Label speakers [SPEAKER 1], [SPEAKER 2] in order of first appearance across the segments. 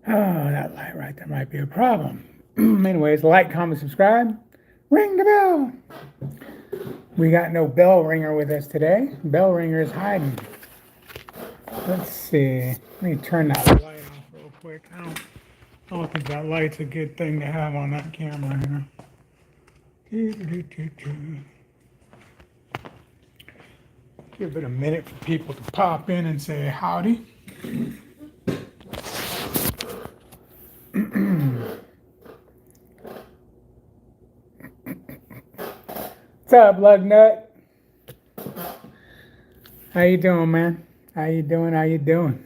[SPEAKER 1] Oh, that light right there might be a problem. Anyways, like, comment, subscribe. Ring the bell. We got no bell ringer with us today. Bell ringer is hiding. Let's see. Let me turn that light off real quick. I don't think that light's a good thing to have on that camera here. Give it a minute for people to pop in and say howdy. What's up, Lugnut? How you doing, man? How you doing? How you doing?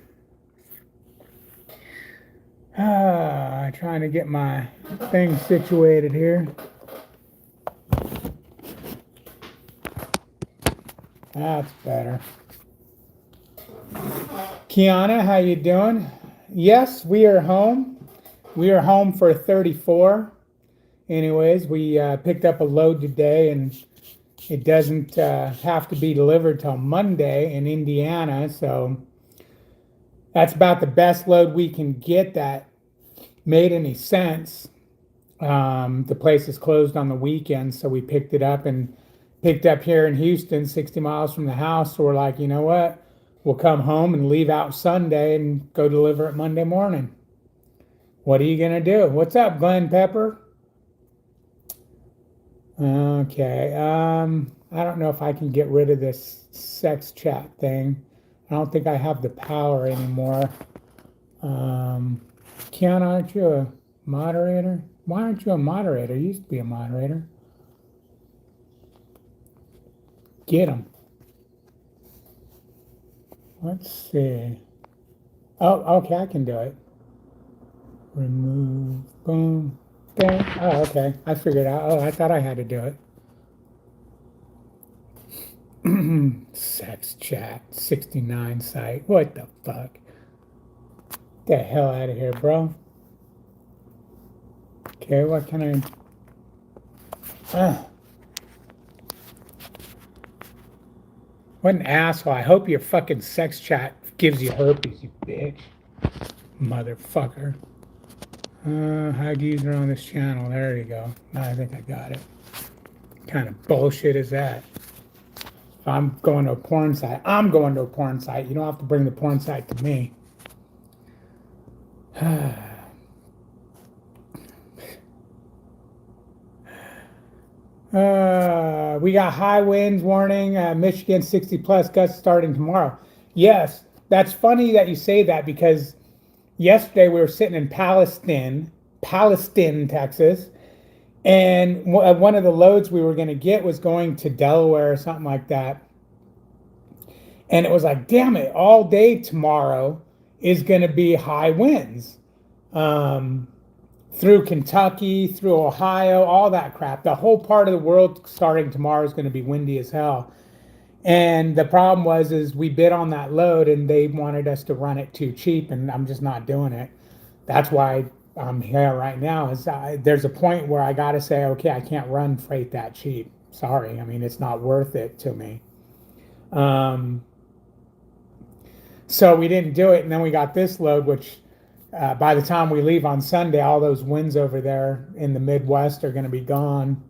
[SPEAKER 1] Trying to get my thing situated here. That's better. Kiana, how you doing? Yes, we are home. We are home for 34. Anyways, we picked up a load today, and it doesn't have to be delivered till Monday in Indiana. So that's about the best load we can get that made any sense. The place is closed on the weekend, so we picked it up and picked up here in Houston, 60 miles from the house. So we're like, you know what? We'll come home and leave out Sunday and go deliver it Monday morning. What are you going to do? What's up, Glenn Pepper? Okay. I don't know if I can get rid of this sex chat thing. I don't think I have the power anymore. Kiana, aren't you a moderator? Why aren't you a moderator? You used to be a moderator. Get him. Let's see. Oh, okay, I can do it. Remove, boom, bang. Oh, okay, I figured out. Oh, I thought I had to do it. Sex chat, 69 site. What the fuck? Get the hell out of here, bro. Okay, what can I... What an asshole. I hope your fucking sex chat gives you herpes, you bitch. Motherfucker. How to use it on this channel. There you go. I think I got it. What kind of bullshit is that? If I'm going to a porn site, I'm going to a porn site. You don't have to bring the porn site to me. We got high winds warning. Michigan 60 plus gusts starting tomorrow. Yes, that's funny that you say that, because yesterday we were sitting in Palestine, Texas, and one of the loads we were going to get was going to Delaware or something like that. And it was like, damn it, all day tomorrow is going to be high winds. Through Kentucky, through Ohio, all that crap. The whole part of the world starting tomorrow is going to be windy as hell. And the problem is we bid on that load and they wanted us to run it too cheap, and I'm just not doing it. That's why I'm here right now. There's a point where I got to say, okay, I can't run freight that cheap. Sorry, I mean, it's not worth it to me. So we didn't do it, and then we got this load, which by the time we leave on Sunday, all those winds over there in the Midwest are going to be gone,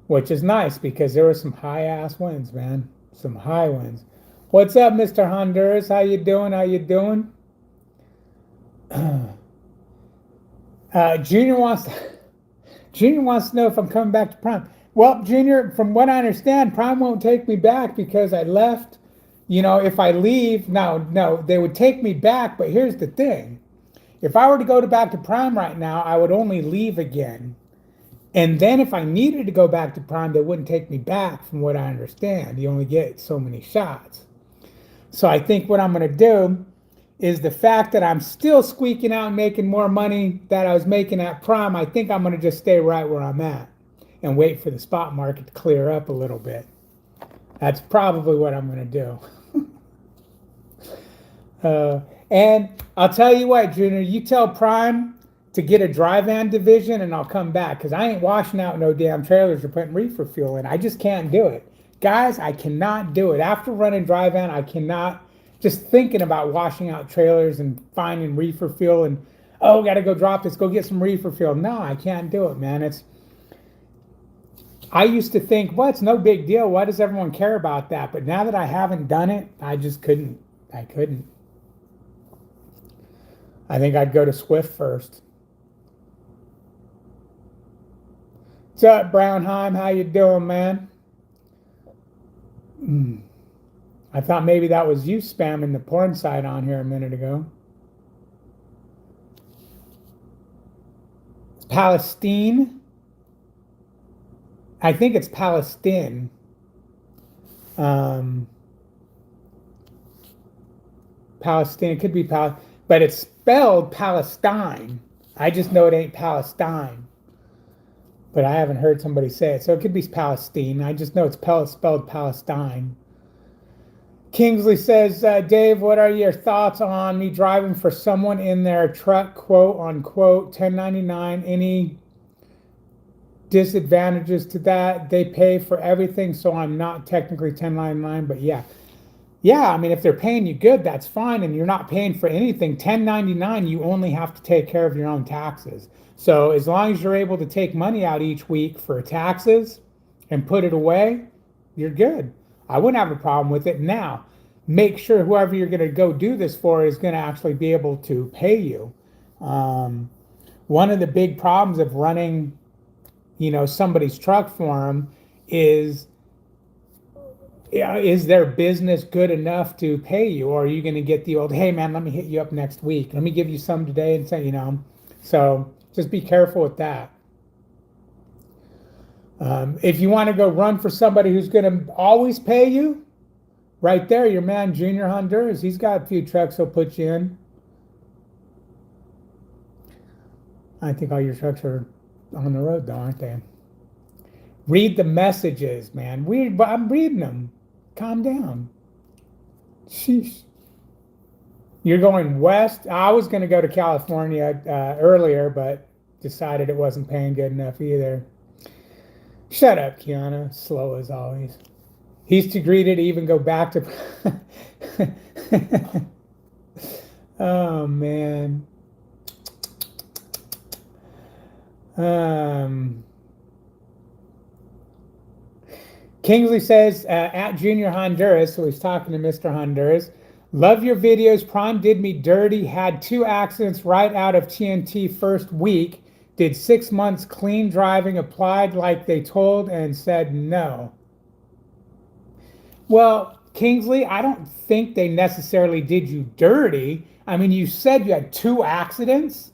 [SPEAKER 1] which is nice because there were some high-ass winds, man. Some high winds. What's up, Mr. Honduras? How you doing? How you doing? Junior wants to know if I'm coming back to Prime. Well, Junior, from what I understand, Prime won't take me back because I left. You know, if I leave, no, they would take me back. But here's the thing. If I were to go back to Prime right now, I would only leave again. And then if I needed to go back to Prime, they wouldn't take me back, from what I understand. You only get so many shots. So I think what I'm going to do is, the fact that I'm still squeaking out and making more money that I was making at Prime, I think I'm going to just stay right where I'm at and wait for the spot market to clear up a little bit. That's probably what I'm going to do. And I'll tell you what, Junior, you tell Prime to get a dry van division and I'll come back, because I ain't washing out no damn trailers or putting reefer fuel in. I just can't do it. Guys, I cannot do it. After running dry van, I cannot, just thinking about washing out trailers and finding reefer fuel. And Oh, got to go drop this. Go get some reefer fuel. No, I can't do it, man. I used to think, well, it's no big deal. Why does everyone care about that? But now that I haven't done it, I just couldn't. I couldn't. I think I'd go to Swift first. What's up, Brownheim? How you doing, man? I thought maybe that was you spamming the porn site on here a minute ago. It's Palestine. I think it's Palestine. Palestine. It could be but it's spelled Palestine. I just know it ain't Palestine. But I haven't heard somebody say it. So it could be Palestine. I just know it's spelled Palestine. Kingsley says, Dave, what are your thoughts on me driving for someone in their truck, quote unquote, 1099? Any disadvantages to that? They pay for everything, so I'm not technically 1099, but yeah. Yeah, I mean, if they're paying you good, that's fine, and you're not paying for anything. 1099, you only have to take care of your own taxes. So as long as you're able to take money out each week for taxes and put it away, you're good. I wouldn't have a problem with it. Now, make sure whoever you're going to go do this for is going to actually be able to pay you. One of the big problems of running, somebody's truck for them is their business good enough to pay you, or are you going to get the old, hey man, let me hit you up next week, let me give you some today, and say, so just be careful with that. If you want to go run for somebody who's going to always pay you, right there, your man Junior Honduras, he's got a few trucks he'll put you in. I think all your trucks are on the road though, aren't they? Read the messages, man. I'm reading them. Calm down. Sheesh. You're going west. I was going to go to California earlier, but decided it wasn't paying good enough either. Shut up, Kiana. Slow as always. He's too greedy to even go back to... Oh, man. Kingsley says, at Junior Honduras, so he's talking to Mr. Honduras, love your videos. Prime did me dirty, had 2 accidents right out of TNT first week, did 6 months clean driving, applied like they told, and said no. Well, Kingsley, I don't think they necessarily did you dirty. I mean, you said you had 2 accidents.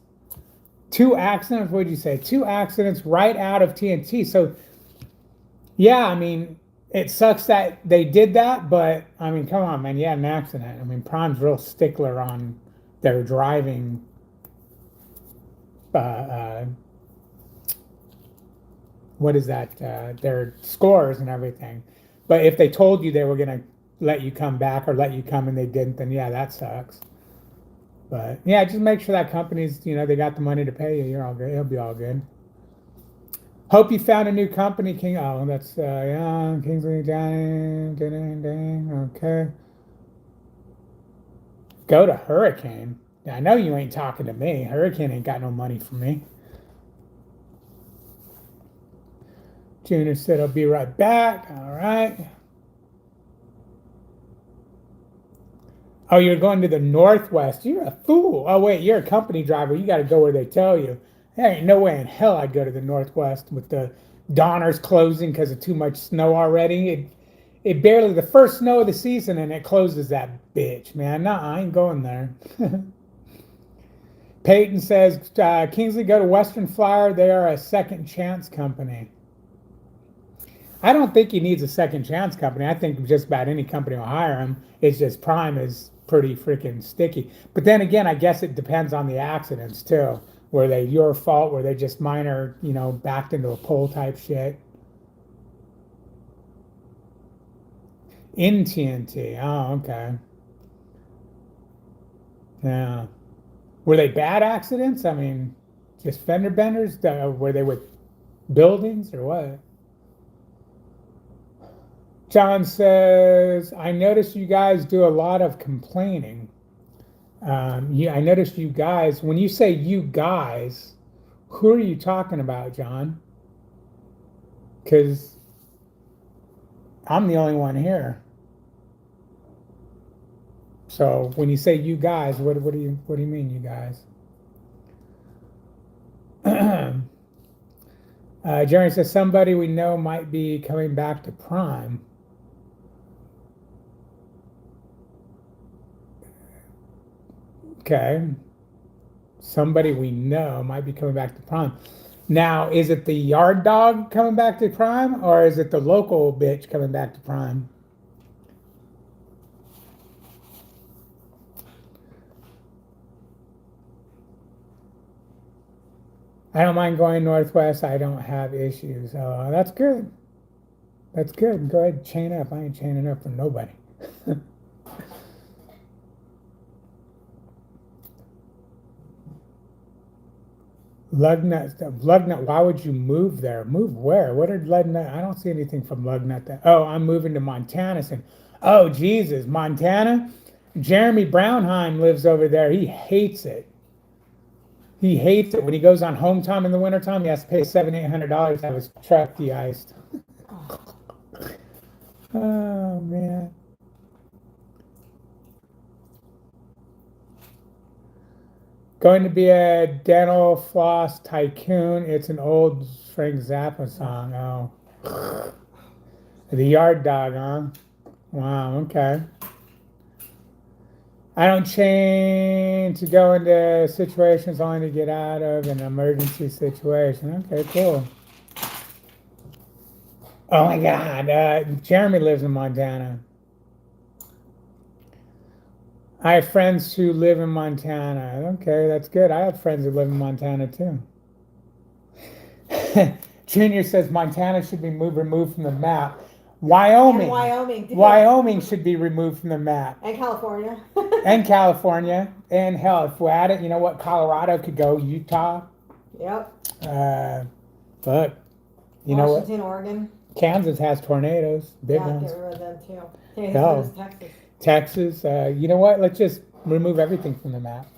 [SPEAKER 1] 2 accidents, what did you say? 2 accidents right out of TNT. So, yeah, I mean, it sucks that they did that, but I mean, come on, man, you had an accident. I mean, Prime's real stickler on their driving. What is that? Their scores and everything. But if they told you they were gonna let you come back or let you come and they didn't, then yeah, that sucks. But yeah, just make sure that company's, they got the money to pay you. You're all good. It'll be all good. Hope you found a new company, King. Oh, that's yeah, Kingsley. Dang, okay. Go to Hurricane. I know you ain't talking to me. Hurricane ain't got no money for me. Junior said I'll be right back. All right. Oh, you're going to the Northwest. You're a fool. Oh, wait, you're a company driver. You got to go where they tell you. There ain't no way in hell I'd go to the Northwest with the Donners closing because of too much snow already. It barely, the first snow of the season, and it closes that bitch, man. Nah, I ain't going there. Peyton says, Kingsley, go to Western Flyer. They are a second chance company. I don't think he needs a second chance company. I think just about any company will hire him. It's just Prime is pretty freaking sticky. But then again, I guess it depends on the accidents too. Were they your fault? Were they just minor, backed into a pole type shit? In TNT. Oh, okay. Yeah. Were they bad accidents? I mean, just fender benders? Were they with buildings or what? John says, I notice you guys do a lot of complaining. Yeah, I noticed you guys. When you say you guys, who are you talking about, John? Because I'm the only one here. So when you say you guys, what do you mean, you guys? Jerry says somebody we know might be coming back to Prime. Okay. Somebody we know might be coming back to Prime. Now, is it the yard dog coming back to Prime, or is it the local bitch coming back to Prime? I don't mind going northwest. I don't have issues. Oh, that's good. That's good. Go ahead, chain up. I ain't chaining up for nobody. Lugnut, why would you move there? Move where? What did Lugnut? I don't see anything from Lugnut there. Oh, I'm moving to Montana soon. Oh, Jesus, Montana? Jeremy Brownheim lives over there. He hates it. He hates it. When he goes on home time in the wintertime, he has to pay $700-800 to have his truck de-iced. Oh, man. Going to be a dental floss tycoon. It's an old Frank Zappa song. Oh. The yard dog, huh? Wow, okay. I don't chain to go into situations only to get out of an emergency situation. Okay, cool. Oh my God, Jeremy lives in Montana. I have friends who live in Montana. Okay, that's good. I have friends who live in Montana too. Junior says Montana should be removed from the map. Wyoming.
[SPEAKER 2] And Wyoming.
[SPEAKER 1] Wyoming should be removed from the map.
[SPEAKER 2] And California.
[SPEAKER 1] And California. And hell, if we had it, you know what? Colorado could go. Utah.
[SPEAKER 2] Yep.
[SPEAKER 1] Look, you know what?
[SPEAKER 2] Washington, Oregon.
[SPEAKER 1] Kansas has tornadoes. Big
[SPEAKER 2] Yeah,
[SPEAKER 1] ones.
[SPEAKER 2] get rid of them too. Okay,
[SPEAKER 1] No.
[SPEAKER 2] so Texas.
[SPEAKER 1] Texas. You know what? Let's just remove everything from the map.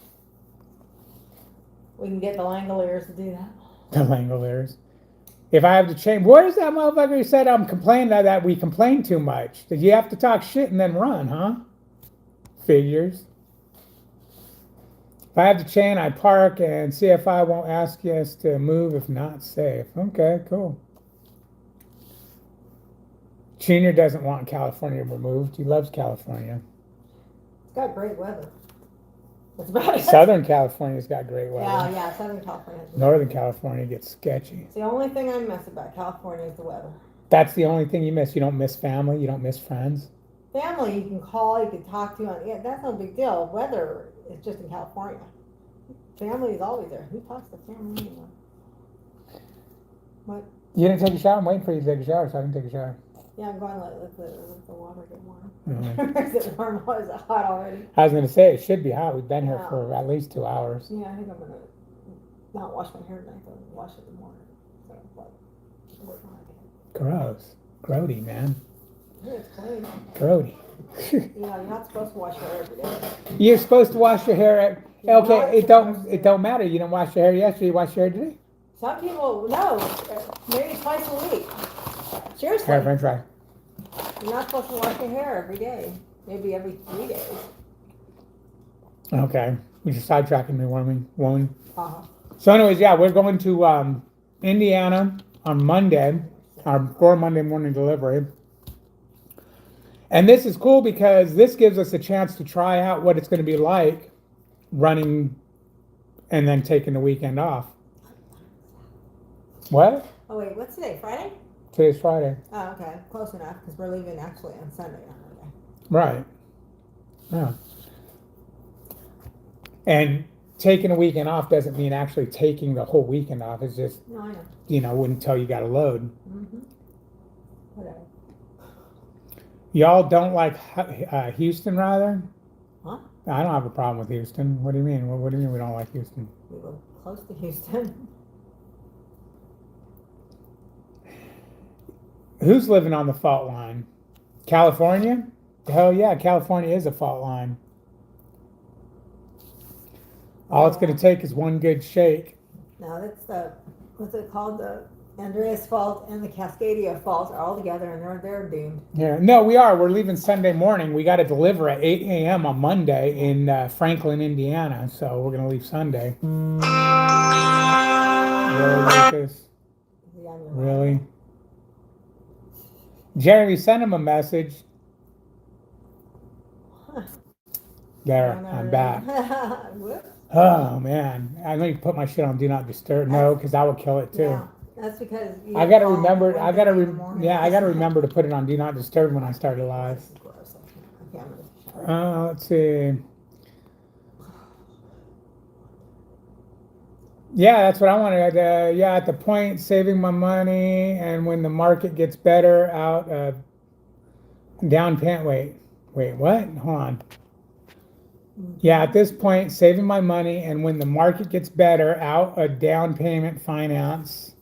[SPEAKER 2] We can get the Langoliers to do that.
[SPEAKER 1] The Langoliers. If I have to change, where's that motherfucker who said I'm complaining that we complain too much? That you have to talk shit and then run, huh? Figures. If I have to chain, I park and CFI won't ask us to move if not safe. Okay, cool. Junior doesn't want California removed. He loves California.
[SPEAKER 2] It's got great weather. That's about it.
[SPEAKER 1] Southern California's got great weather.
[SPEAKER 2] Yeah, Southern California.
[SPEAKER 1] Northern California gets sketchy.
[SPEAKER 2] It's the only thing I miss about California is the weather.
[SPEAKER 1] That's the only thing you miss. You don't miss family. You don't miss friends.
[SPEAKER 2] Family, you can call, you can talk to. Yeah, that's no big deal. Weather is just in California. Family is always there. Who talks to family anymore? What?
[SPEAKER 1] You didn't take a shower? I'm waiting for you to take a shower so I can take a shower.
[SPEAKER 2] Yeah, I'm going to let the water get warm.
[SPEAKER 1] Mm-hmm.
[SPEAKER 2] Is it warm or is it hot already?
[SPEAKER 1] I was going to say, it should be hot. We've been here for at least 2 hours.
[SPEAKER 2] Yeah, I think I'm going to not wash my hair tonight, but wash it in the morning. So,
[SPEAKER 1] Gross. Grody, man.
[SPEAKER 2] Yeah, it's clean.
[SPEAKER 1] Grody.
[SPEAKER 2] You're not supposed to wash your hair every day.
[SPEAKER 1] You're supposed to wash your hair. Okay, it don't matter. You don't wash your hair yesterday. You wash your hair today.
[SPEAKER 2] Some people, no, maybe twice a week. Seriously.
[SPEAKER 1] Hair french fry.
[SPEAKER 2] You're not supposed to wash your hair every day. Maybe every 3 days.
[SPEAKER 1] Okay. You're sidetracking me, woman.
[SPEAKER 2] Uh-huh.
[SPEAKER 1] So anyways, yeah, we're going to Indiana on Monday, for Monday morning delivery. And this is cool because this gives us a chance to try out what it's going to be like running and then taking the weekend off. What?
[SPEAKER 2] Oh, wait, what's today? Friday?
[SPEAKER 1] Today's Friday.
[SPEAKER 2] Oh, okay. Close enough because we're leaving actually on Sunday.
[SPEAKER 1] Right. Yeah. And taking a weekend off doesn't mean actually taking the whole weekend off. It's just,
[SPEAKER 2] No, I know.
[SPEAKER 1] Until you got a load.
[SPEAKER 2] Mm-hmm. Whatever.
[SPEAKER 1] Y'all don't like Houston, rather?
[SPEAKER 2] Huh?
[SPEAKER 1] I don't have a problem with Houston. What do you mean? What do you mean we don't like Houston?
[SPEAKER 2] We live close to Houston.
[SPEAKER 1] Who's living on the fault line? California? Hell yeah, California is a fault line. All it's going to take is one good shake.
[SPEAKER 2] No, that's what's it called? The Andreas fault and the Cascadia fault are all together, and they're doomed.
[SPEAKER 1] Yeah, no, we are. We're leaving Sunday morning. We got to deliver at 8 a.m. on Monday in Franklin, Indiana. So we're going to leave Sunday. Really, Lucas? Really? Jeremy sent him a message. There, I'm back. Oh man, I need to put my shit on Do Not Disturb. No, because I would kill it too.
[SPEAKER 2] Yeah, that's because
[SPEAKER 1] I gotta remember. I gotta remember to put it on Do Not Disturb when I started live. Let's see. Yeah, that's what I wanted. Yeah, at the point, saving my money, and when the market gets better, out down payment. Wait, what? Hold on. Yeah, at this point, saving my money, and when the market gets better, out a down payment finance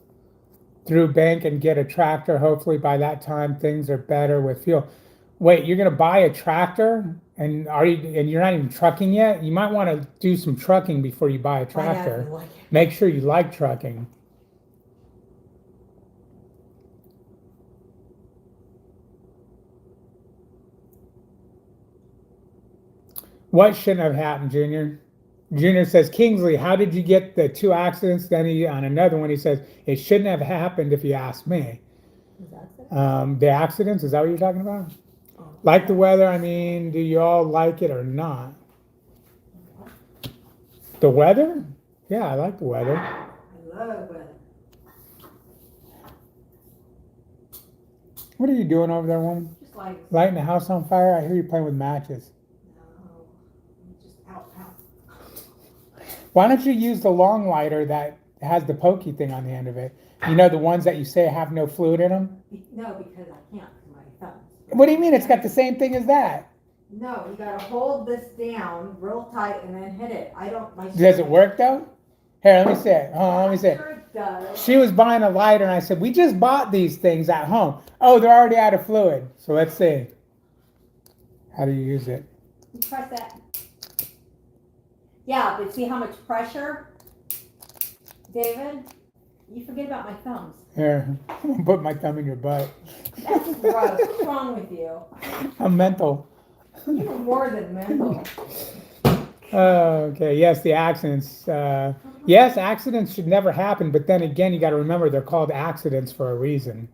[SPEAKER 1] through bank and get a tractor. Hopefully by that time things are better with fuel. Wait, you're gonna buy a tractor, and you're not even trucking yet? You might want to do some trucking before you buy a tractor. Make sure you like trucking. What shouldn't have happened, Junior? Junior says, Kingsley, how did you get the 2 accidents? Then on another one, he says, it shouldn't have happened if you ask me. The accidents, is that what you're talking about? Like the weather, I mean, do you all like it or not? The weather? Yeah, I like the weather.
[SPEAKER 2] I love weather.
[SPEAKER 1] What are you doing over there, woman?
[SPEAKER 2] Just like
[SPEAKER 1] lighting the house on fire? I hear you playing with matches.
[SPEAKER 2] No, just out.
[SPEAKER 1] Why don't you use the long lighter that has the pokey thing on the end of it? You know, the ones that you say have no fluid in them?
[SPEAKER 2] No, because I can't with my thumbs.
[SPEAKER 1] What do you mean? It's got the same thing as that.
[SPEAKER 2] No, you gotta hold this down real tight and then hit it.
[SPEAKER 1] Does it work though? Here, let me see it. Hold on, let me see it.
[SPEAKER 2] Sure it does.
[SPEAKER 1] She was buying a lighter, and I said, we just bought these things at home. Oh, they're already out of fluid. So let's see. How do you use it?
[SPEAKER 2] You press that. Yeah, but see how much pressure? David, you forget about my thumbs.
[SPEAKER 1] Here, I'm gonna put my thumb in your butt.
[SPEAKER 2] That's gross. What's wrong with you?
[SPEAKER 1] I'm mental.
[SPEAKER 2] You're more than mental.
[SPEAKER 1] Okay, yes, the accidents. Yes, accidents should never happen, but then again, you got to remember they're called accidents for a reason.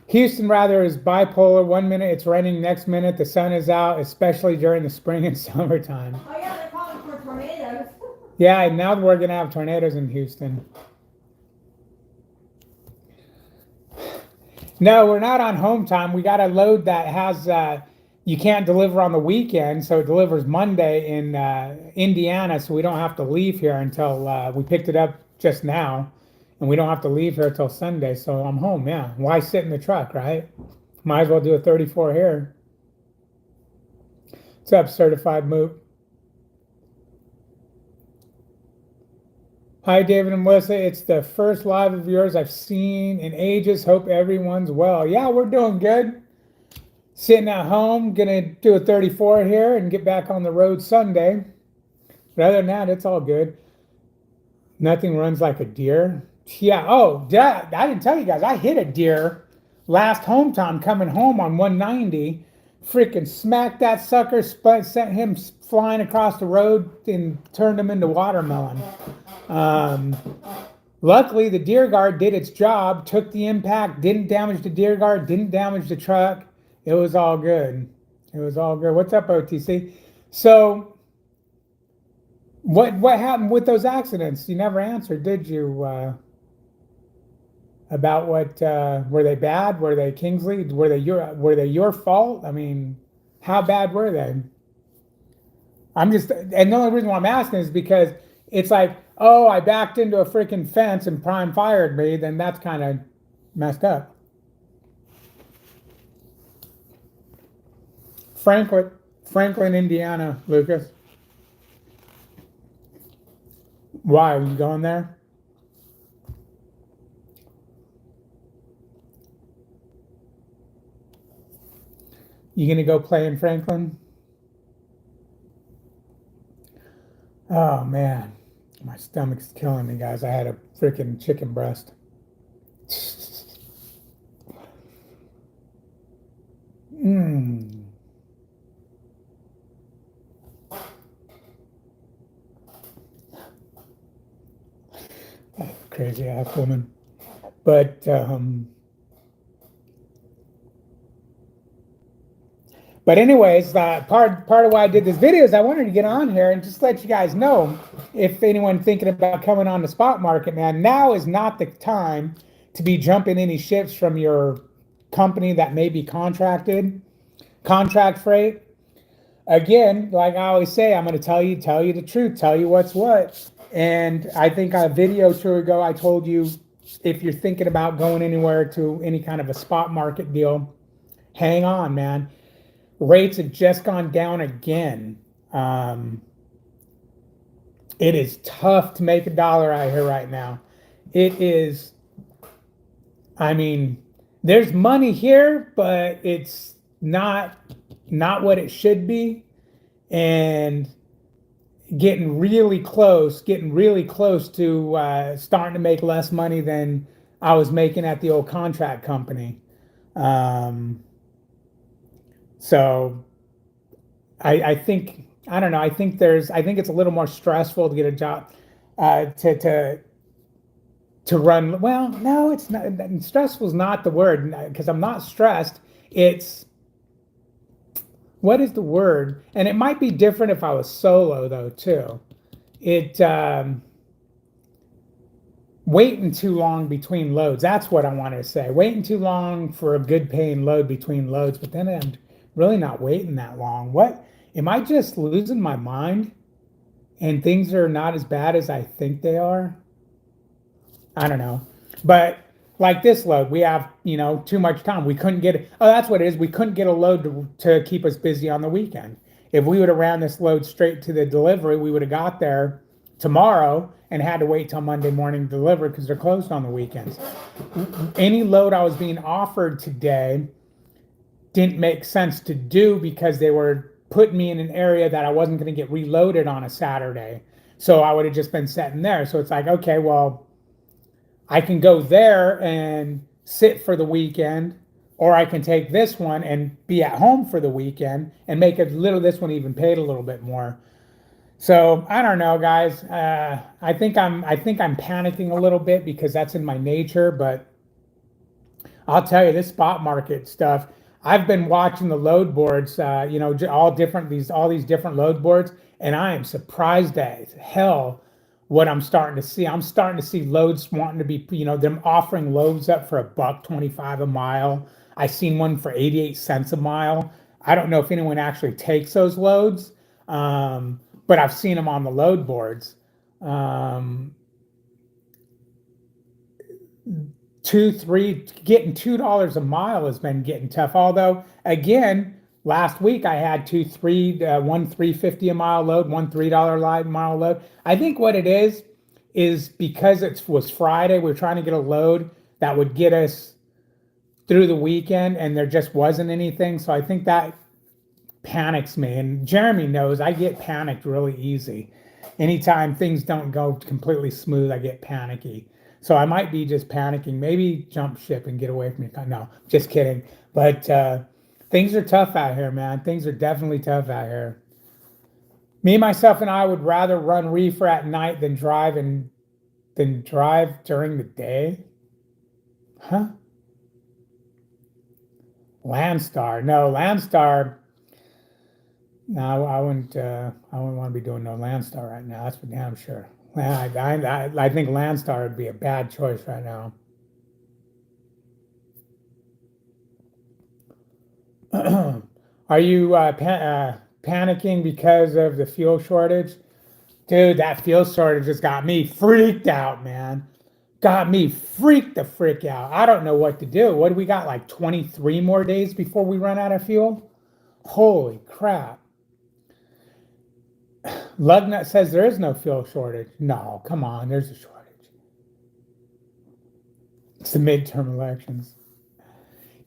[SPEAKER 1] Houston rather is bipolar. 1 minute it's raining, next minute the sun is out, especially during the spring and summertime.
[SPEAKER 2] Oh yeah, they're calling for tornadoes.
[SPEAKER 1] Yeah, and now we're gonna have tornadoes in Houston. No, we're not on home time. We got a load that has you can't deliver on the weekend, so it delivers Monday in Indiana, so we don't have to leave here until we picked it up just now, and we don't have to leave here until Sunday, so I'm home, yeah. Why sit in the truck, right? Might as well do a 34 here. What's up, Certified Moot? Hi, David and Melissa. It's the first live of yours I've seen in ages. Hope everyone's well. Yeah, we're doing good. Sitting at home, gonna do a 34 here and get back on the road Sunday. But other than that, it's all good. Nothing runs like a deer. Yeah, oh, I didn't tell you guys, I hit a deer last home time coming home on 190. Freaking smacked that sucker, sent him flying across the road and turned him into watermelon. Luckily, the deer guard did its job, took the impact, didn't damage the deer guard, didn't damage the truck. It was all good. It was all good. What's up, OTC? So, what happened with those accidents? You never answered, did you? About what? Were they bad? Were they Kingsley? Were they your fault? I mean, how bad were they? And the only reason why I'm asking is because it's like, oh, I backed into a freaking fence and Prime fired me. Then that's kind of messed up. Franklin, Indiana, Lucas. Why are you going there? You gonna go play in Franklin? Oh man, my stomach's killing me, guys. I had a freaking chicken breast. Mmm. Crazy ass woman. But anyways, part of why I did this video is I wanted to get on here and just let you guys know, if anyone thinking about coming on the spot market, man, now is not the time to be jumping any ships from your company that may be contract freight. Again, like I always say, I'm going to tell you the truth, tell you what's what. And I think a video or two ago, I told you, if you're thinking about going anywhere to any kind of a spot market deal, hang on, man. Rates have just gone down again. It is tough to make a dollar out here right now. It is, I mean, there's money here, but it's not what it should be. And getting really close to starting to make less money than I was making at the old contract company. So I think, I don't know. I think it's a little more stressful to get a job, to run. Well, no, it's not. Stressful is not the word, because I'm not stressed. It's, what is the word? And it might be different if I was solo though too. It Waiting too long between loads. That's what I wanted to say. Waiting too long for a good paying load between loads, but then I'm really not waiting that long. What? Am I just losing my mind and things are not as bad as I think they are? I don't know. But like this load, we have, too much time. We couldn't get, oh, that's what it is. We couldn't get a load to keep us busy on the weekend. If we would have ran this load straight to the delivery, we would have got there tomorrow and had to wait till Monday morning to deliver because they're closed on the weekends. Any load I was being offered today didn't make sense to do because they were putting me in an area that I wasn't going to get reloaded on a Saturday. So I would have just been sitting there. So it's like, okay, well, I can go there and sit for the weekend, or I can take this one and be at home for the weekend and make this one even paid a little bit more. So I don't know, guys. I think I'm panicking a little bit because that's in my nature. But I'll tell you, this spot market stuff. I've been watching the load boards, all these different load boards, and I am surprised as hell what I'm starting to see. I'm starting to see loads wanting to be, them offering loads up for $1.25 a mile. I seen one for 88 cents a mile. I don't know if anyone actually takes those loads, but I've seen them on the load boards. Getting $2 a mile has been getting tough. Although, again, last week I had one $3.50 a mile load, one $3 mile load. I think what it is because it was Friday, we're trying to get a load that would get us through the weekend, and there just wasn't anything. So I think that panics me. And Jeremy knows I get panicked really easy. Anytime things don't go completely smooth, I get panicky. So I might be just panicking, maybe jump ship and get away from it. No, just kidding. But things are tough out here, man. Things are definitely tough out here. Me, myself, and I would rather run reefer at night than drive during the day. Huh? Landstar. No, Landstar. No, I wouldn't want to be doing no Landstar right now. That's for damn sure. I think Landstar would be a bad choice right now. Are you panicking because of the fuel shortage? Dude, that fuel shortage just got me freaked out, man. Got me freaked the frick out. I don't know what to do. What do we got, like 23 more days before we run out of fuel? Holy crap. Lugnut says there is no fuel shortage. No, come on, there's a shortage. It's the midterm elections.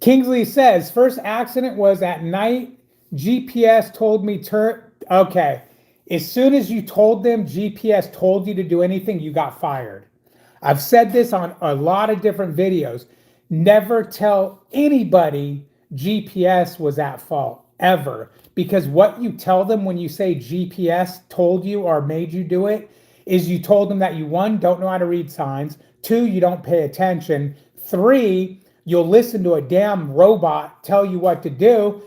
[SPEAKER 1] Kingsley says, first accident was at night. GPS told me okay. As soon as you told them GPS told you to do anything, you got fired. I've said this on a lot of different videos. Never tell anybody GPS was at fault, ever. Because what you tell them when you say GPS told you or made you do it is you told them that you, one, don't know how to read signs, two, you don't pay attention, three, you'll listen to a damn robot tell you what to do,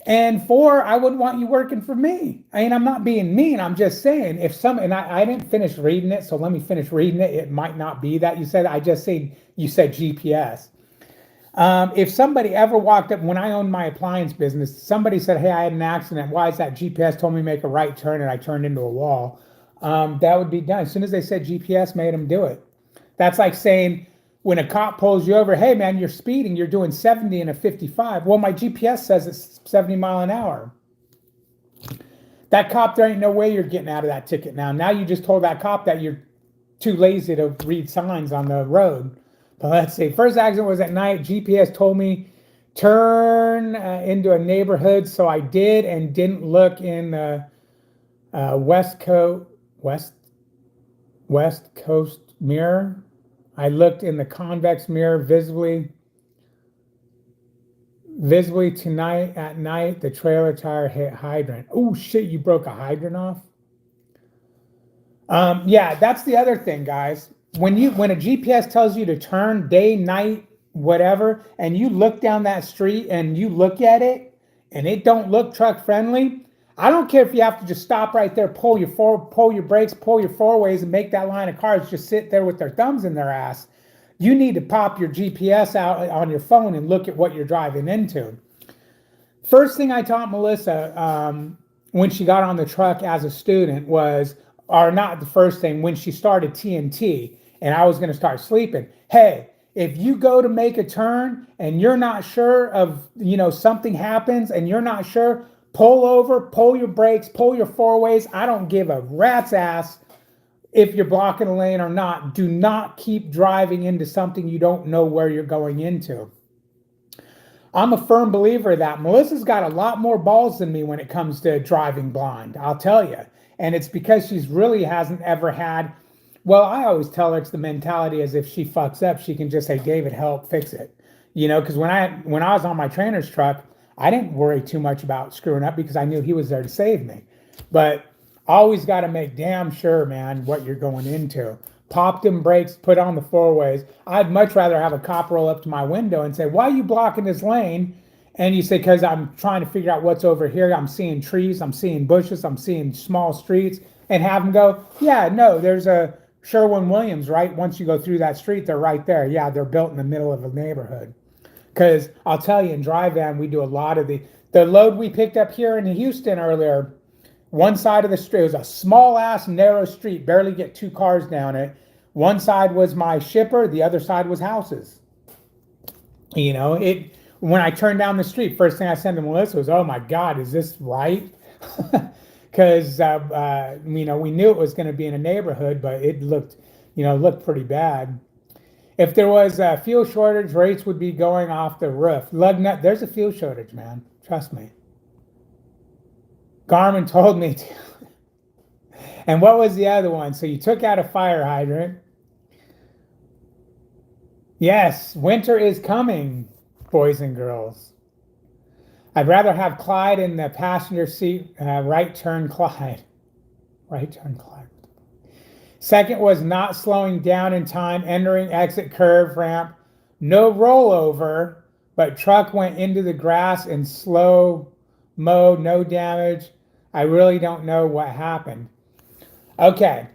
[SPEAKER 1] and four, I wouldn't want you working for me. I mean, I'm not being mean. I'm just saying if some, and I didn't finish reading it, so let me finish reading it. It might not be that you said, I just said, you said GPS. If somebody ever walked up, when I owned my appliance business, somebody said, hey, I had an accident. Why is that? GPS told me to make a right turn and I turned into a wall. That would be done. As soon as they said GPS made them do it. That's like saying, when a cop pulls you over, hey man, you're speeding, you're doing 70 in a 55. Well, my GPS says it's 70 mile an hour. That cop, there ain't no way you're getting out of that ticket now. Now you just told that cop that you're too lazy to read signs on the road. But let's see, first accident was at night. GPS told me turn into a neighborhood, so I did and didn't look in the West Coast mirror. I looked in the convex mirror visibly tonight at night. The trailer tire hit hydrant. Oh shit, you broke a hydrant off? Yeah, that's the other thing, guys. When a GPS tells you to turn day, night, whatever, and you look down that street and you look at it and it don't look truck friendly, I don't care if you have to just stop right there, pull your brakes, pull your four ways, and make that line of cars just sit there with their thumbs in their ass. You need to pop your GPS out on your phone and look at what you're driving into. First thing I taught Melissa when she got on the truck as a student was, or not the first thing, when she started TNT and I was going to start sleeping. Hey, if you go to make a turn and you're not sure of, something happens and you're not sure, pull over, pull your brakes, pull your four ways. I don't give a rat's ass if you're blocking a lane or not. Do not keep driving into something you don't know where you're going into. I'm a firm believer of that. Melissa's got a lot more balls than me when it comes to driving blind, I'll tell you. And it's because she's really hasn't ever had, well, I always tell her it's the mentality as if she fucks up, she can just say, David, help fix it. Because when I was on my trainer's truck, I didn't worry too much about screwing up because I knew he was there to save me. But always got to make damn sure, man, what you're going into. Pop them brakes, put on the four ways. I'd much rather have a cop roll up to my window and say, why are you blocking this lane? And you say, because I'm trying to figure out what's over here. I'm seeing trees, I'm seeing bushes, I'm seeing small streets. And have them go, yeah, no, there's a Sherwin-Williams, right? Once you go through that street, they're right there. Yeah, they're built in the middle of a neighborhood. Because I'll tell you, in dry van, we do a lot of the load we picked up here in Houston earlier. One side of the street, it was a small ass narrow street, barely get two cars down it. One side was my shipper, the other side was houses. When I turned down the street, first thing I sent to Melissa was, oh my God, is this right? Because we knew it was going to be in a neighborhood, but it looked pretty bad. If there was a fuel shortage, rates would be going off the roof. Lugnut, there's a fuel shortage, man. Trust me. Garmin told me to. And what was the other one? So you took out a fire hydrant. Yes, winter is coming, boys and girls. I'd rather have Clyde in the passenger seat, right turn Clyde. Right turn Clyde. Second was not slowing down in time, entering exit curve ramp. No rollover, but truck went into the grass in slow mode, no damage. I really don't know what happened. Okay.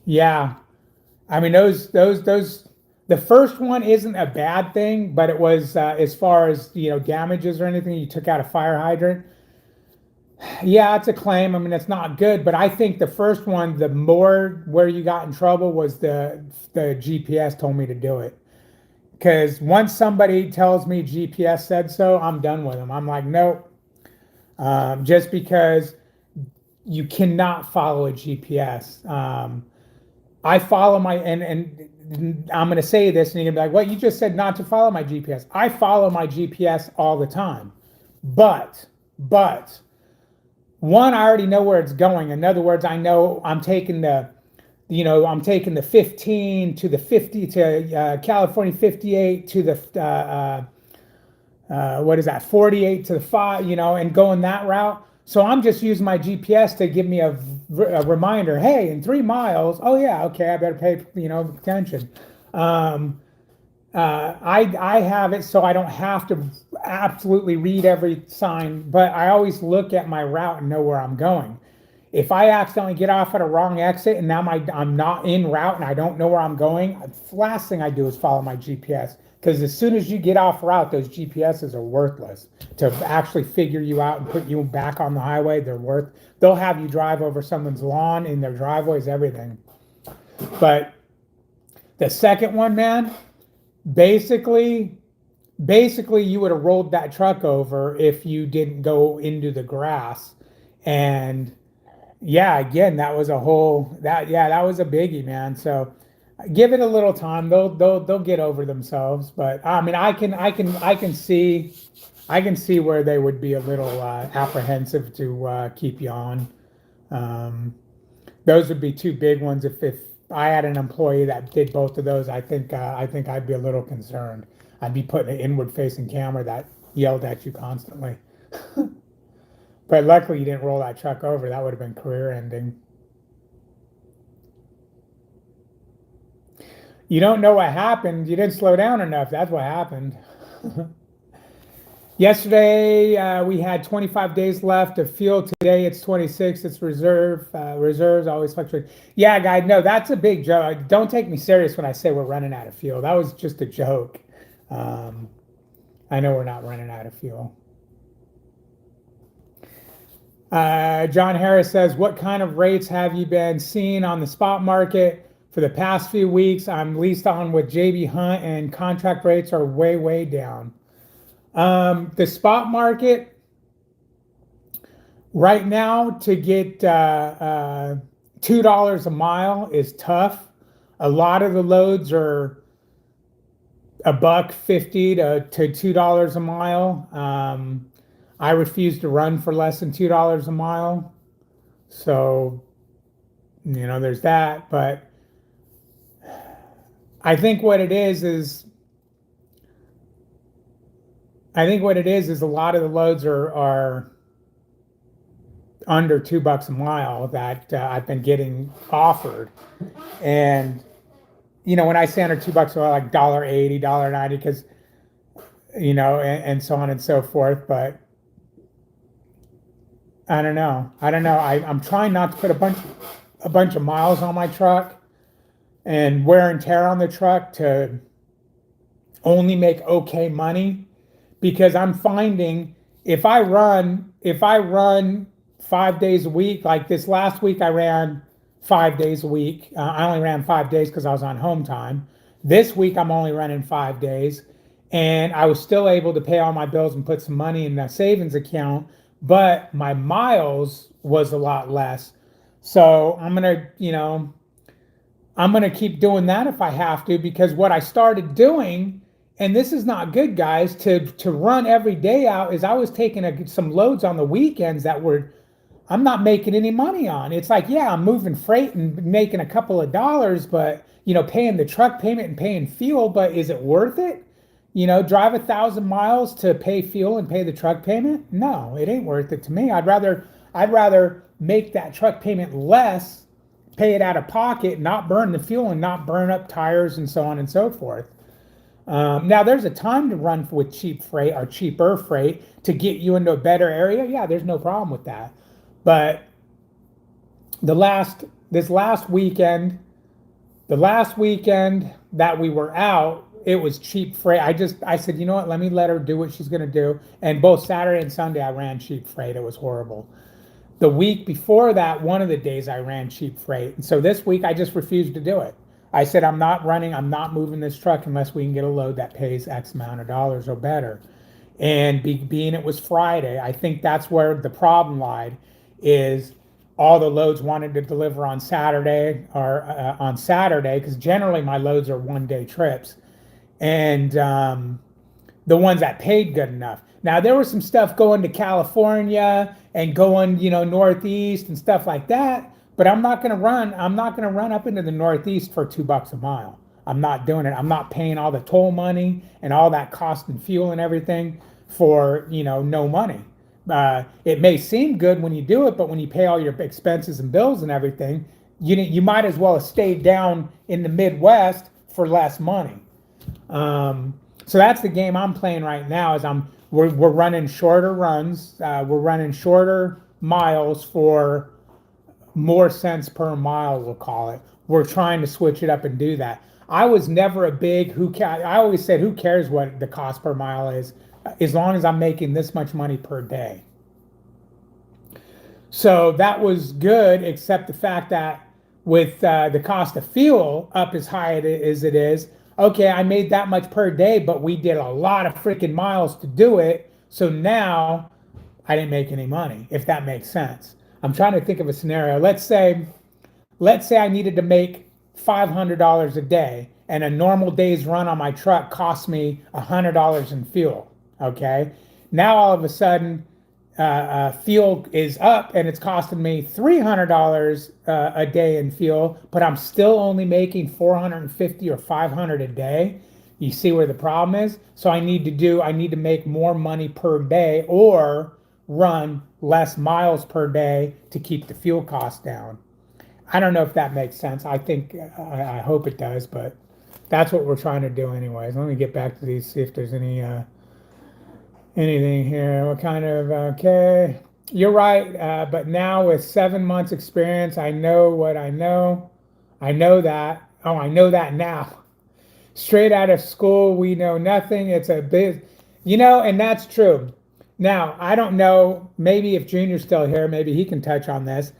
[SPEAKER 1] Yeah. I mean, the first one isn't a bad thing, but it was, as far as, damages or anything, you took out a fire hydrant. Yeah, it's a claim. I mean, it's not good, but I think the first one, the more where you got in trouble was the GPS told me to do it. Because once somebody tells me GPS said so, I'm done with them. I'm like, nope. Just because you cannot follow a GPS. I follow my, and I'm going to say this, and you're going to be like, "What? You just said not to follow my GPS." I follow my GPS all the time, but one, I already know where it's going. In other words, I know I'm taking I'm taking the 15 to the 50 to California 58 to the what is that, 48 to the 5, and going that route. So I'm just using my GPS to give me a reminder. Hey, in 3 miles. Oh yeah, okay, I better pay attention. I have it so I don't have to absolutely read every sign, but I always look at my route and know where I'm going. If I accidentally get off at a wrong exit and now I'm not in route and I don't know where I'm going, the last thing I do is follow my GPS. Because as soon as you get off route, those GPSs are worthless. To actually figure you out and put you back on the highway, they'll have you drive over someone's lawn, in their driveways, everything. But the second one, man, basically you would have rolled that truck over if you didn't go into the grass. And yeah, again, that was a that was a biggie, man. So give it a little time. They'll get over themselves. But I mean, I can see where they would be a little apprehensive to keep you on. Um, those would be two big ones. If I had an employee that did both of those, I think I'd be a little concerned. I'd be putting an inward facing camera that yelled at you constantly. But luckily you didn't roll that truck over. That would have been career ending. You don't know what happened. You didn't slow down enough. That's what happened. Yesterday, we had 25 days left of fuel. Today, it's 26. It's reserve. Reserves always fluctuate. Yeah, guys, no, that's a big joke. Don't take me serious when I say we're running out of fuel. That was just a joke. I know we're not running out of fuel. John Harris says, what kind of rates have you been seeing on the spot market for the past few weeks? I'm leased on with JB Hunt and contract rates are way, way down. The spot market right now to get $2 a mile is tough. A lot of the loads are $1.50 to $2 a mile. I refuse to run for less than $2 a mile. So, there's that. But I think what it is a lot of the loads are under $2 a mile that I've been getting offered. And, when I say under $2 a mile, like $1.80, $1.90, because, and so on and so forth. But I don't know. I'm trying not to put a bunch of miles on my truck and wear and tear on the truck to only make okay money, because I'm finding if I run 5 days a week, like this last week I ran 5 days a week. I only ran 5 days because I was on home time. This week I'm only running 5 days, and I was still able to pay all my bills and put some money in the savings account, but my miles was a lot less. So I'm gonna keep doing that if I have to, because what I started doing, and this is not good, guys, to run every day out, is I was taking some loads on the weekends that I'm not making any money on. It's like, yeah, I'm moving freight and making a couple of dollars, but paying the truck payment and paying fuel, but is it worth it? Drive 1,000 miles to pay fuel and pay the truck payment? No, it ain't worth it to me. I'd rather make that truck payment less, pay it out of pocket, not burn the fuel and not burn up tires and so on and so forth. Now there's a time to run with cheap freight or cheaper freight to get you into a better area. Yeah, there's no problem with that. But the last weekend that we were out, it was cheap freight. I said, you know what, let me let her do what she's gonna do. And both Saturday and Sunday I ran cheap freight. It was horrible. The week before that, one of the days I ran cheap freight. And so this week I just refused to do it. I said, I'm not moving this truck unless we can get a load that pays X amount of dollars or better. And being it was Friday, I think that's where the problem lied, is all the loads wanted to deliver on Saturday or on Saturday, because generally my loads are 1 day trips, and the ones that paid good enough. Now there was some stuff going to California and going, Northeast and stuff like that, but I'm not going to run. I'm not going to run up into the Northeast for $2 a mile. I'm not doing it. I'm not paying all the toll money and all that cost and fuel and everything for, no money. It may seem good when you do it, but when you pay all your expenses and bills and everything, you might as well have stayed down in the Midwest for less money. So that's the game I'm playing right now. We're running shorter runs. We're running shorter miles for more cents per mile, we'll call it. We're trying to switch it up and do that. I was never a big I always said, who cares what the cost per mile is, as long as I'm making this much money per day. So that was good, except the fact that with the cost of fuel up as high as it is, okay, I made that much per day, but we did a lot of freaking miles to do it. So now I didn't make any money, if that makes sense. I'm trying to think of a scenario. Let's say I needed to make $500 a day, and a normal day's run on my truck cost me $100 in fuel. Okay, now all of a sudden fuel is up and it's costing me $300 a day in fuel, but I'm still only making $450 or $500 a day. You see where the problem is? So I need to make more money per day or run less miles per day to keep the fuel costs down. I don't know if that makes sense. I hope it does, but that's what we're trying to do anyways. Let me get back to these, see if there's anything here. What kind of, okay. You're right, but now with 7 months experience, I know what I know. I know that. Oh, I know that now. Straight out of school, we know nothing. It's a bit, and that's true. Now, I don't know, maybe if Junior's still here, maybe he can touch on this,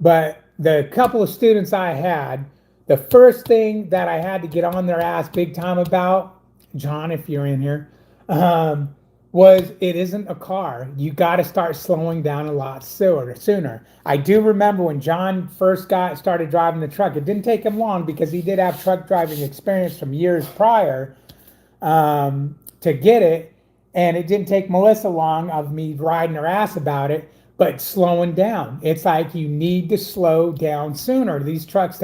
[SPEAKER 1] but the couple of students I had, the first thing that I had to get on their ass big time about, John, if you're in here, was it isn't a car. You got to start slowing down a lot sooner. I do remember when John first started driving the truck, it didn't take him long because he did have truck driving experience from years prior to get it. And it didn't take Melissa long of me riding her ass about it, but slowing down. It's like you need to slow down sooner. These trucks,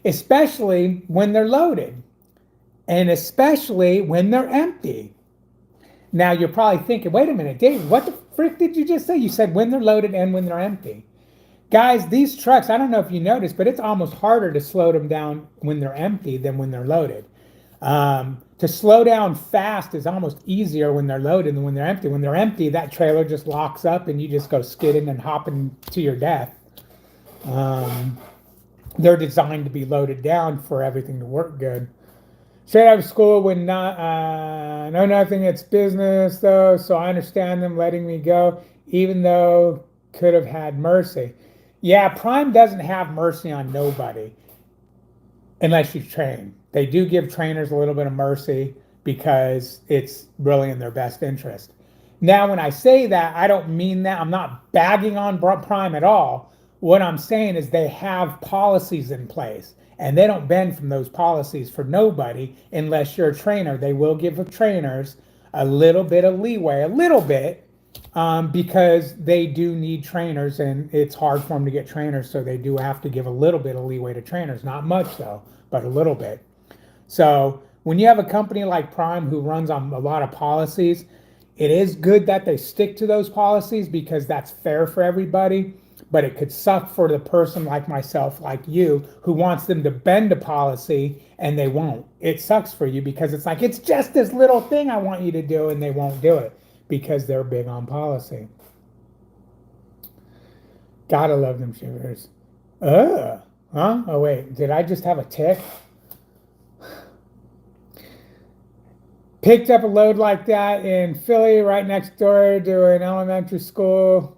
[SPEAKER 1] especially when they're loaded and especially when they're empty. Now you're probably thinking, wait a minute, Dave, what the frick did you just say? You said when they're loaded and when they're empty. Guys, these trucks, I don't know if you noticed, but it's almost harder to slow them down when they're empty than when they're loaded. To slow down fast is almost easier when they're loaded than when they're empty. When they're empty, that trailer just locks up and you just go skidding and hopping to your death. They're designed to be loaded down for everything to work good. Straight out of school would not know nothing. It's business though, so I understand them letting me go, even though could have had mercy. Yeah, Prime doesn't have mercy on nobody unless you train. They do give trainers a little bit of mercy because it's really in their best interest. Now, when I say that, I don't mean that. I'm not bagging on Prime at all. What I'm saying is they have policies in place, and they don't bend from those policies for nobody unless you're a trainer. They will give trainers a little bit of leeway, because they do need trainers, and it's hard for them to get trainers, so they do have to give a little bit of leeway to trainers. Not much, though, but a little bit. So when you have a company like Prime who runs on a lot of policies, it is good that they stick to those policies because that's fair for everybody, but it could suck for the person like myself, like you, who wants them to bend a policy and they won't. It sucks for you because it's like, it's just this little thing I want you to do, and they won't do it because they're big on policy. Gotta love them shivers. Huh? Oh wait, did I just have a tick? Picked up a load like that in Philly, right next door to an elementary school.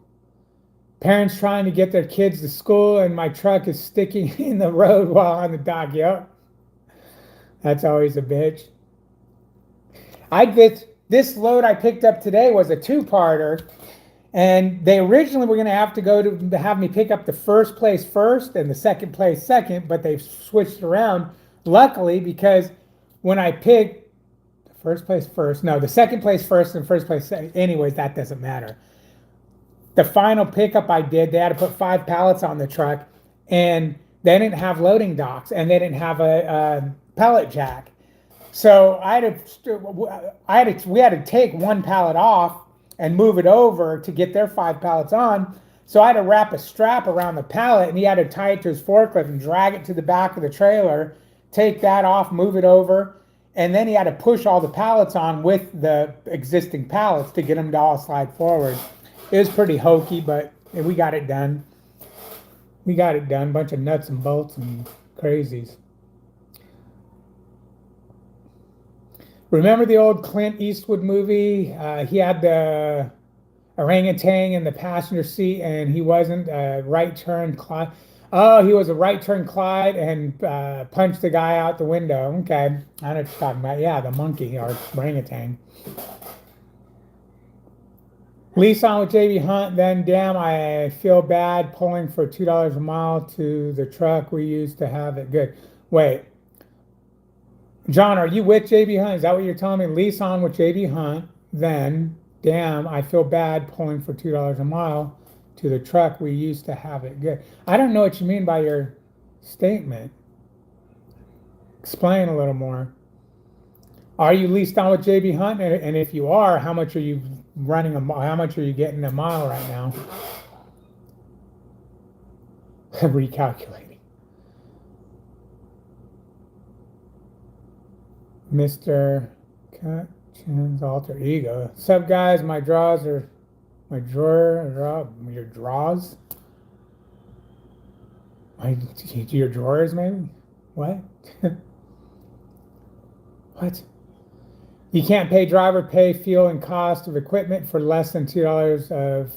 [SPEAKER 1] Parents trying to get their kids to school, and my truck is sticking in the road while on the dock. Yep. That's always a bitch. This load I picked up today was a two-parter, And they originally were going to have to go to have me pick up the first place first and the second place second, but they've switched around. Luckily, because when I picked the first place first, no, the second place first and first place second, anyways, that doesn't matter. The final pickup I did, they had to put 5 pallets on the truck, and they didn't have loading docks, and they didn't have a pallet jack. So we had to take 1 pallet off and move it over to get their 5 pallets on. So I had to wrap a strap around the pallet, and he had to tie it to his forklift and drag it to the back of the trailer, take that off, move it over, and then he had to push all the pallets on with the existing pallets to get them to all slide forward. It was pretty hokey, but we got it done. We got it done. Bunch of nuts and bolts and crazies. Remember the old Clint Eastwood movie? He had the orangutan in the passenger seat, and he wasn't a right turn Clyde. Oh, he was a right turn Clyde and punched the guy out the window. Okay, I know what you're talking about. Yeah, the monkey or orangutan. Lease on with JB Hunt, then damn, I feel bad pulling for $2 a mile to the truck we used to have it good. Wait. John, are you with JB Hunt? Is that what you're telling me? Lease on with JB Hunt, then, damn, I feel bad pulling for $2 a mile to the truck. We used to have it good. I don't know what you mean by your statement. Explain a little more. Are you leased on with JB Hunt? And if you are, how much are you running how much are you getting a mile right now? Recalculating. Mr. Cutchin's alter ego. What's up, guys? My draws are my your draws. Your drawers, maybe? What? What? You can't pay driver pay, fuel, and cost of equipment for less than $2 of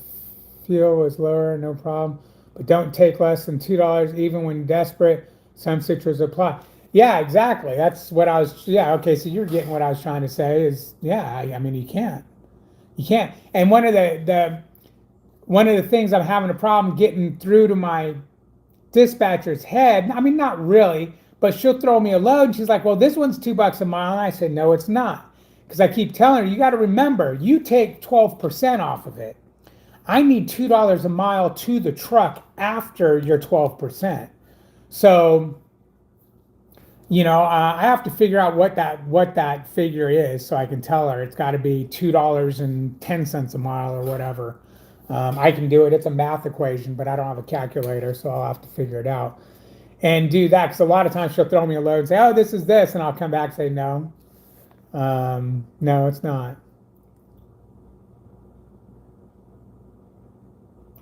[SPEAKER 1] fuel is lower, no problem. But don't take less than $2 even when desperate. Some situations apply. Yeah, exactly. That's what I was. Yeah, okay. So you're getting what I was trying to say is, yeah. I mean, you can't. And one of the things I'm having a problem getting through to my dispatcher's head. I mean, not really, but she'll throw me a load. And she's like, "Well, this one's $2 a mile," and I say, "No, it's not," because I keep telling her, "You got to remember, you take 12% off of it. I need $2 a mile to the truck after your 12%. So." I have to figure out what that figure is so I can tell her it's got to be $2.10 a mile or whatever. I can do it. It's a math equation, but I don't have a calculator, so I'll have to figure it out and do that. Because a lot of times she'll throw me a load and say, "Oh, this is this," and I'll come back and say, "No, no, it's not."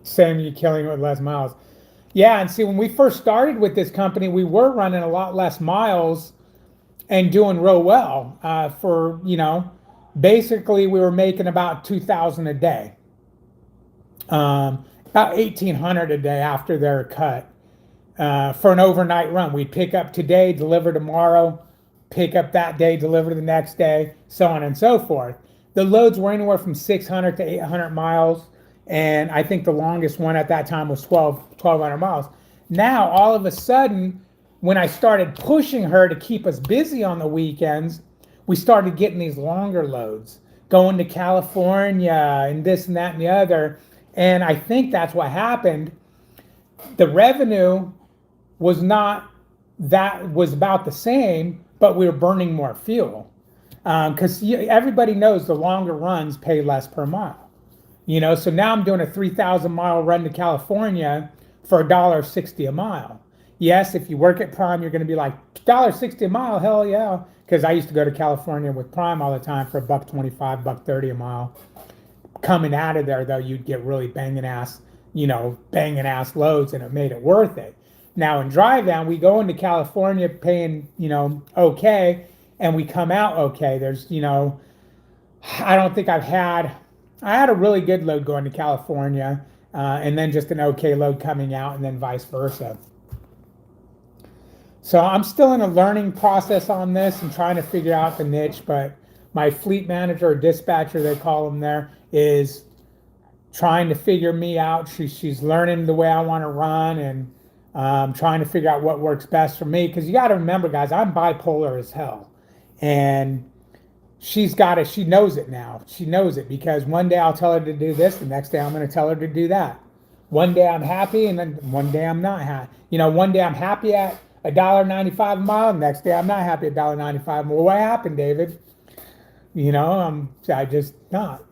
[SPEAKER 1] Same, you killing it with less miles. Yeah, and see, when we first started with this company, we were running a lot less miles and doing real well. Basically, we were making about 2,000 a day, about 1,800 a day after their cut for an overnight run. We'd pick up today, deliver tomorrow, pick up that day, deliver the next day, so on and so forth. The loads were anywhere from 600 to 800 miles. And I think the longest one at that time was 1,200 miles. Now, all of a sudden, when I started pushing her to keep us busy on the weekends, we started getting these longer loads, going to California and this and that and the other. And I think that's what happened. The revenue was about the same, but we were burning more fuel. Because everybody knows the longer runs pay less per mile. So now I'm doing a 3,000 mile run to California for $1.60 a mile. Yes, if you work at Prime, you're going to be like, $1.60 a mile, hell yeah. Because I used to go to California with Prime all the time for $1.25, $1.30 a mile. Coming out of there, though, you'd get really banging ass loads, and it made it worth it. Now in drive down, we go into California paying, okay, and we come out okay. There's, I don't think I had a really good load going to California, and then just an okay load coming out, and then vice versa. So I'm still in a learning process on this and trying to figure out the niche, but my fleet manager or dispatcher, they call him there, is trying to figure me out. She's learning the way I want to run, and trying to figure out what works best for me. Because you got to remember, guys, I'm bipolar as hell, and she's got it. She knows it now. She knows it because one day I'll tell her to do this, the next day I'm going to tell her to do that. One day I'm happy, and then one day I'm not happy. One day I'm happy at $1.95 a mile, the next day I'm not happy at $1.95. Well, what happened, David? I just not.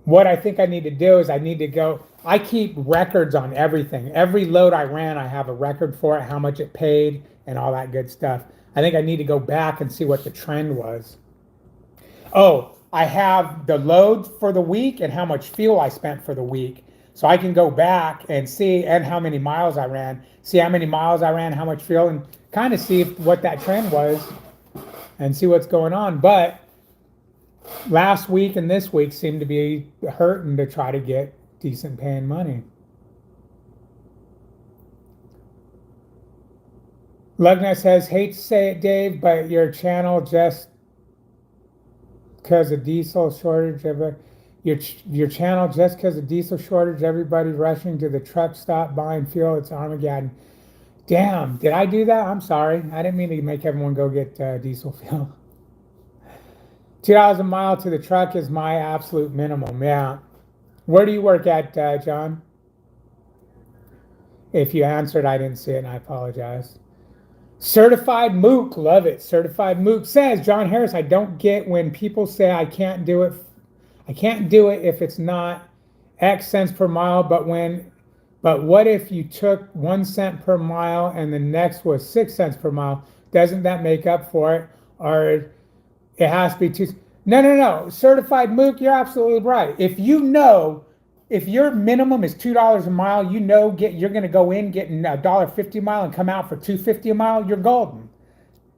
[SPEAKER 1] What I think I need to do is I need to go. I keep records on everything. Every load I ran, I have a record for it, how much it paid, and all that good stuff. I think I need to go back and see what the trend was. Oh, I have the load for the week and how much fuel I spent for the week. So I can go back and see, and how many miles I ran, see how many miles I ran, how much fuel, and kind of see what that trend was and see what's going on. But last week and this week seem to be hurting to try to get decent paying money. Lugna says, hate to say it, Dave, but your channel just because of diesel shortage your channel just because of diesel shortage, everybody rushing to the truck stop buying fuel. It's Armageddon. Damn, did I do that? I'm sorry. I didn't mean to make everyone go get diesel fuel. $2 a mile to the truck is my absolute minimum. Yeah. Where do you work at, John? If you answered, I didn't see it, and I apologize. Certified Mook, love it. Certified Mook says, John Harris, I don't get when people say I can't do it. I can't do it if it's not X cents per mile, but what if you took 1 cent per mile and the next was 6 cents per mile? Doesn't that make up for it? Or it has to be two? No. Certified Mook, you're absolutely right. If your minimum is $2 a mile, you're going to go in getting $1.50 a mile and come out for $2.50 a mile. You're golden.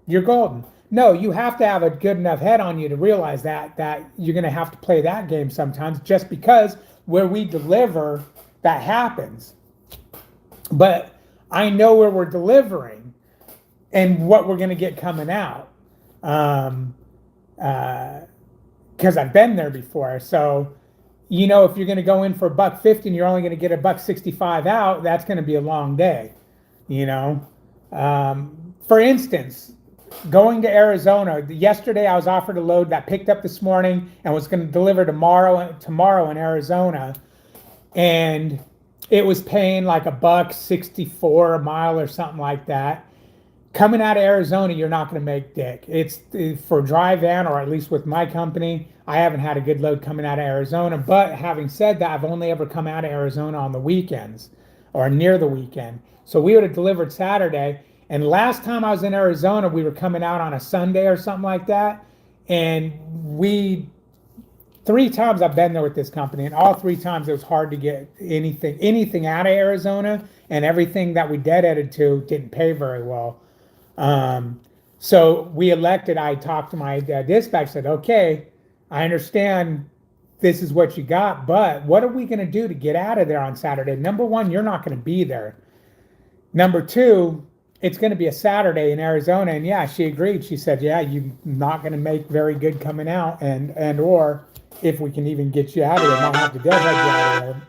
[SPEAKER 1] You're golden. No, you have to have a good enough head on you to realize that you're going to have to play that game sometimes, just because where we deliver, that happens. But I know where we're delivering and what we're going to get coming out, because I've been there before. So, if you're going to go in for $1.50 and you're only going to get $1.65 out, that's going to be a long day. For instance, going to Arizona. Yesterday, I was offered a load that picked up this morning and was going to deliver tomorrow in Arizona, and it was paying like $1.64 a mile or something like that. Coming out of Arizona, you're not going to make dick. It's for dry van, or at least with my company, I haven't had a good load coming out of Arizona. But having said that, I've only ever come out of Arizona on the weekends or near the weekend. So we would have delivered Saturday. And last time I was in Arizona, we were coming out on a Sunday or something like that. And 3 times I've been there with this company, and all 3 times it was hard to get anything out of Arizona, and everything that we deadheaded to didn't pay very well. So we elected, I talked to my dispatch, said, okay, I understand this is what you got, but what are we going to do to get out of there on Saturday? Number one, you're not going to be there. Number two, it's going to be a Saturday in Arizona. And yeah, she agreed. She said, yeah, you're not going to make very good coming out, or if we can even get you out of there, might have to deadhead you out of there.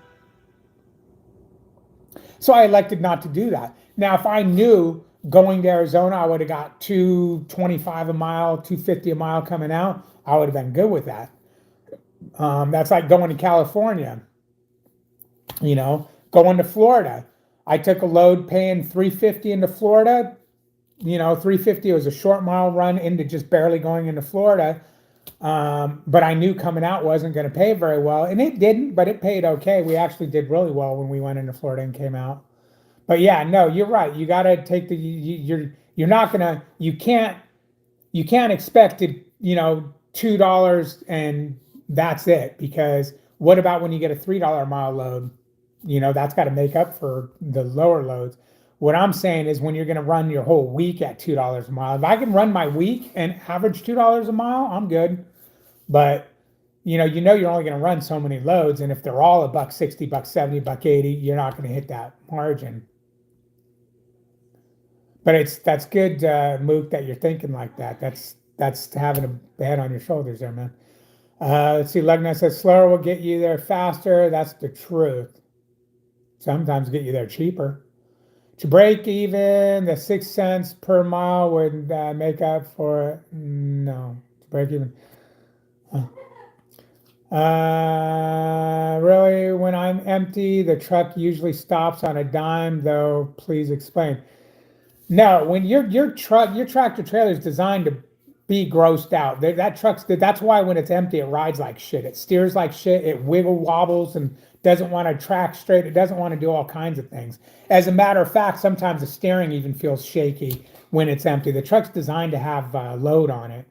[SPEAKER 1] So I elected not to do that. Now, if I knew going to Arizona, I would have got $2.25 a mile, $2.50 a mile coming out, I would have been good with that. That's like going to California, going to Florida. I took a load paying $3.50 into Florida. $3.50 was a short mile run into just barely going into Florida. But I knew coming out wasn't going to pay very well, and it didn't, but it paid okay. We actually did really well when we went into Florida and came out. But yeah, no, you're right. You got to take you're not gonna, you can't expect to, $2 and that's it, because what about when you get a $3 a mile load? That's got to make up for the lower loads. What I'm saying is, when you're going to run your whole week at $2 a mile, if I can run my week and average $2 a mile, I'm good. But you're only going to run so many loads, and if they're all $1.60, $1.70, $1.80, you're not going to hit that margin. But that's good, Mook, that you're thinking like that. That's having a head on your shoulders there, man. Let's see, Lugna says slower will get you there faster. That's the truth. Sometimes get you there cheaper. To break even, the 6 cents per mile would make up for it. No, to break even. Really, when I'm empty, the truck usually stops on a dime, though. Please explain. No, when your tractor trailer is designed to be grossed out. That's why when it's empty, it rides like shit. It steers like shit. It wiggle wobbles and doesn't want to track straight. It doesn't want to do all kinds of things. As a matter of fact, sometimes the steering even feels shaky when it's empty. The truck's designed to have load on it.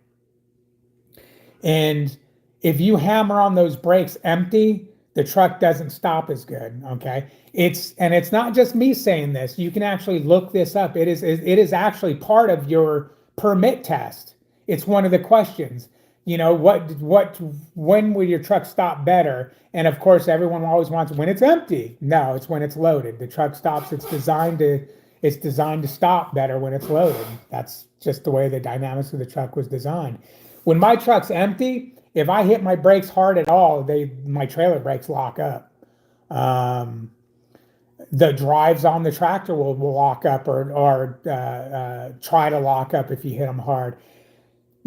[SPEAKER 1] And if you hammer on those brakes empty, the truck doesn't stop as good. Okay. It's not just me saying this. You can actually look this up. It is actually part of your permit test. It's one of the questions. You know, when will your truck stop better? And of course, everyone always wants when it's empty. No, it's when it's loaded. The truck stops. It's designed to stop better when it's loaded. That's just the way the dynamics of the truck was designed. When my truck's empty, if I hit my brakes hard at all, my trailer brakes lock up. The drives on the tractor will lock up or try to lock up if you hit them hard.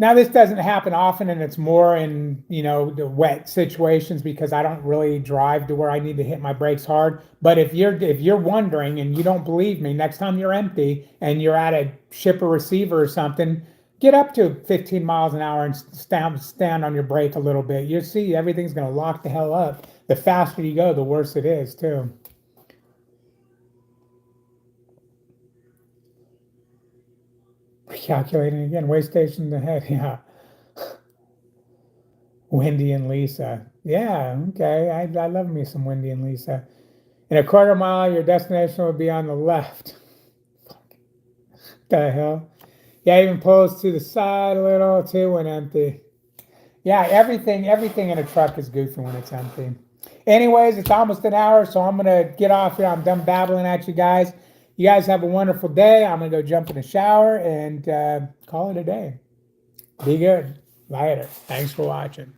[SPEAKER 1] Now, this doesn't happen often, and it's more in, the wet situations because I don't really drive to where I need to hit my brakes hard. But if you're wondering and you don't believe me, next time you're empty and you're at a ship or receiver or something, get up to 15 miles an hour and stand on your brake a little bit. You'll see everything's going to lock the hell up. The faster you go, the worse it is, too. Recalculating again. Way station ahead. Yeah. Wendy and Lisa. Yeah, okay. I love me some Wendy and Lisa. In a quarter mile, your destination will be on the left. The hell? Yeah, even pulls to the side a little too when empty. Yeah, everything in a truck is goofy when it's empty. Anyways, it's almost an hour, so I'm gonna get off here. I'm done babbling at you guys. You guys have a wonderful day. I'm gonna go jump in the shower and call it a day. Be good. Later. Thanks for watching.